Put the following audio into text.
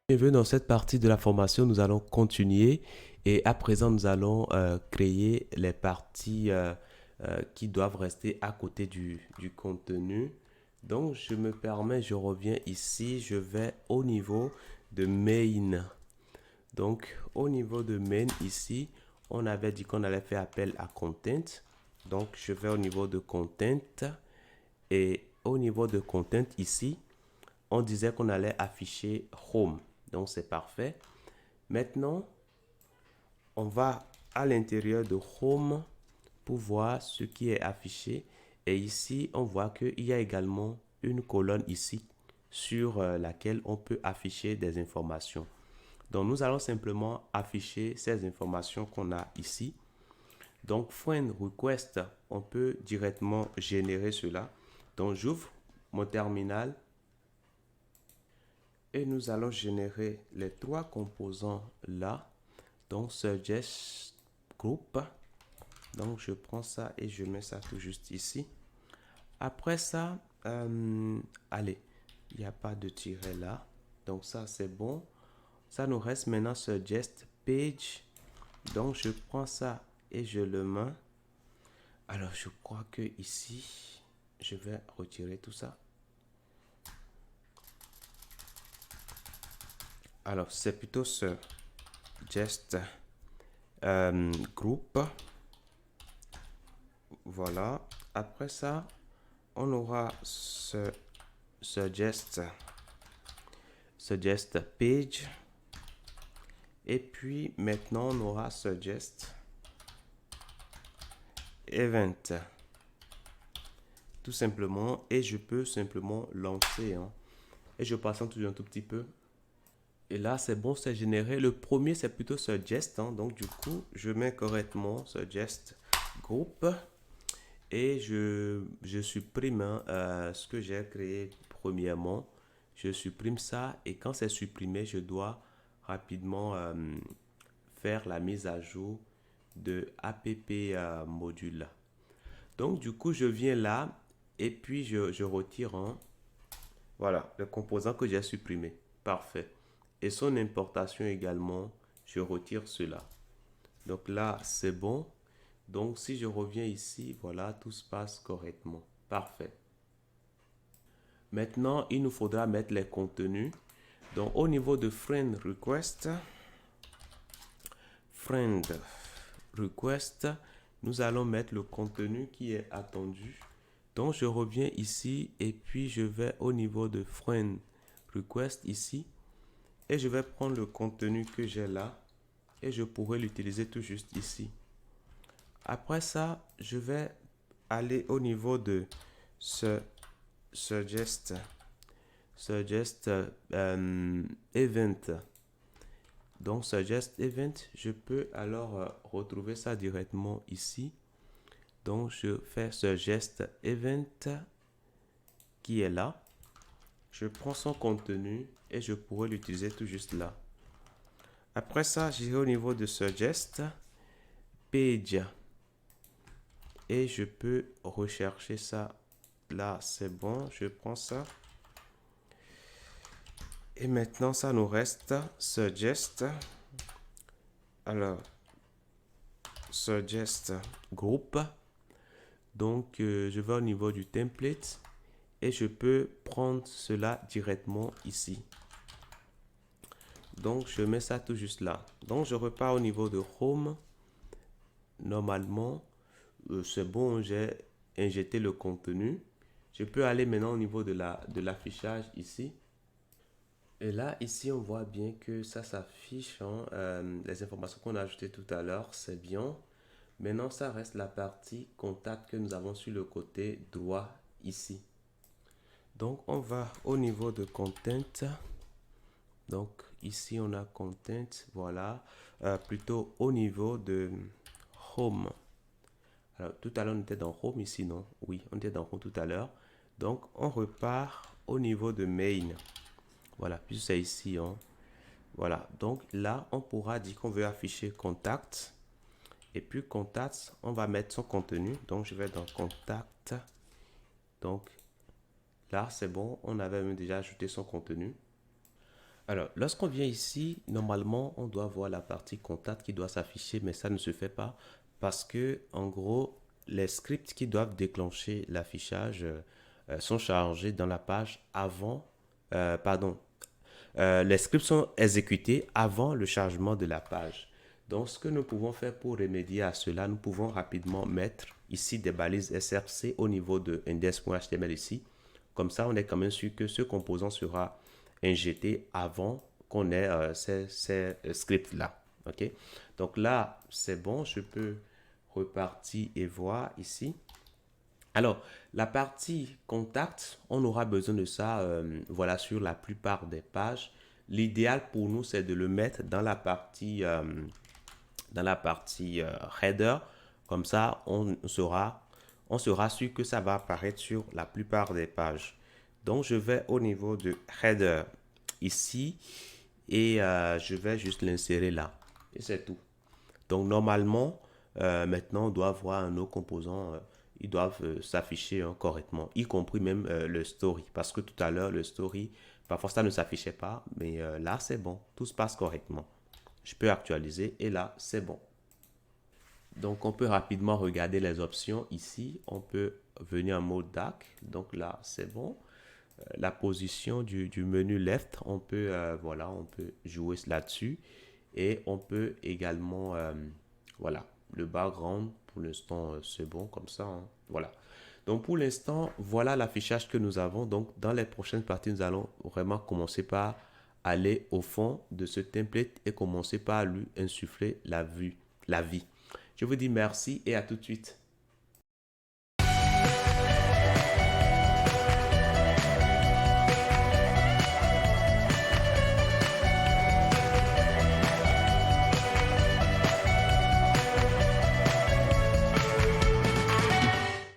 Bienvenue dans cette partie de la formation, nous allons continuer et à présent nous allons créer les parties qui doivent rester à côté du contenu. Donc je me permets, je reviens ici, je vais au niveau de main. Donc au niveau de main ici, on avait dit qu'on allait faire appel à content. Donc je vais au niveau de content et au niveau de content ici, on disait qu'on allait afficher home. Donc c'est parfait. Maintenant, on va à l'intérieur de home pour voir ce qui est affiché. Et ici, on voit qu'il y a également une colonne ici sur laquelle on peut afficher des informations. Donc nous allons simplement afficher ces informations qu'on a ici. Donc friend request, on peut directement générer cela. Donc j'ouvre mon terminal et nous allons générer les trois composants là. Donc suggest group. Donc je prends ça et je mets ça tout juste ici. Après ça, allez, il n'y a pas de tiret là. Donc ça c'est bon. Ça nous reste maintenant suggest page. Donc je prends ça et je le mets. Alors je crois que ici, je vais retirer tout ça. Alors c'est plutôt ce suggest group. Voilà. Après ça, on aura ce suggest page. Et puis maintenant, on aura suggest event. Tout simplement. Et je peux simplement lancer. Et je patiente toujours un tout petit peu. Et là, c'est bon, c'est généré. Le premier, c'est plutôt suggest. Donc, du coup, je mets correctement suggest group. Et je supprime ce que j'ai créé premièrement. Je supprime ça et quand c'est supprimé, je dois rapidement faire la mise à jour de app module. Donc du coup, je viens là et puis je retire voilà, le composant que j'ai supprimé. Parfait. Et son importation également, je retire cela. Donc là, c'est bon. Donc, si je reviens ici, voilà, tout se passe correctement. Parfait. Maintenant, il nous faudra mettre les contenus. Donc, au niveau de friend request, nous allons mettre le contenu qui est attendu. Donc, je reviens ici et puis je vais au niveau de friend request ici. Et je vais prendre le contenu que j'ai là et je pourrais l'utiliser tout juste ici. Après ça, je vais aller au niveau de ce suggest event. Donc suggest event, je peux alors retrouver ça directement ici. Donc je fais suggest event qui est là. Je prends son contenu et je pourrais l'utiliser tout juste là. Après ça, j'irai au niveau de suggest page et je peux rechercher ça là. C'est bon, je prends ça. Et maintenant, ça nous reste suggest. Alors, suggest group. Donc, je vais au niveau du template et je peux prendre cela directement ici. Donc, je mets ça tout juste là. Donc, je repars au niveau de home. Normalement, c'est bon, j'ai injecté le contenu. Je peux aller maintenant au niveau de l'affichage ici. Et là, ici, on voit bien que ça s'affiche. Les informations qu'on a ajoutées tout à l'heure, c'est bien. Maintenant, ça reste la partie contact que nous avons sur le côté droit ici. Donc, on va au niveau de content. Donc, ici, on a content. Voilà. Plutôt au niveau de home. Alors, tout à l'heure, on était dans home ici, non? Oui, on était dans home tout à l'heure. Donc, on repart au niveau de main. Voilà, puis c'est ici. Voilà, donc là, on pourra dire qu'on veut afficher contact. Et puis contact, on va mettre son contenu. Donc, je vais dans contact. Donc, là, c'est bon. On avait même déjà ajouté son contenu. Alors, lorsqu'on vient ici, normalement, on doit voir la partie contact qui doit s'afficher, mais ça ne se fait pas parce que, en gros, les scripts qui doivent déclencher l'affichage sont chargés dans la page avant, pardon, les scripts sont exécutés avant le chargement de la page. Donc, ce que nous pouvons faire pour remédier à cela, nous pouvons rapidement mettre ici des balises SRC au niveau de index.html ici. Comme ça, on est quand même sûr que ce composant sera injecté avant qu'on ait ces scripts-là. OK? Donc là, c'est bon, je peux repartir et voir ici. Alors, la partie contact, on aura besoin de ça voilà, sur la plupart des pages. L'idéal pour nous, c'est de le mettre dans la partie header. Comme ça, on sera sûr que ça va apparaître sur la plupart des pages. Donc, je vais au niveau de header ici et je vais juste l'insérer là. Et c'est tout. Donc, normalement, maintenant, on doit voir nos composants. Ils doivent s'afficher correctement, y compris même le story. Parce que tout à l'heure, le story, parfois ça ne s'affichait pas, mais là, c'est bon. Tout se passe correctement. Je peux actualiser et là, c'est bon. Donc, on peut rapidement regarder les options ici. On peut venir en mode DAC. Donc là, c'est bon. La position du menu left, on peut, voilà, on peut jouer là-dessus. Et on peut également, voilà, le background, pour l'instant, c'est bon comme ça. Hein. Voilà. Donc, pour l'instant, voilà l'affichage que nous avons. Donc, dans les prochaines parties, nous allons vraiment commencer par aller au fond de ce template et commencer par lui insuffler la vie. Je vous dis merci et à tout de suite.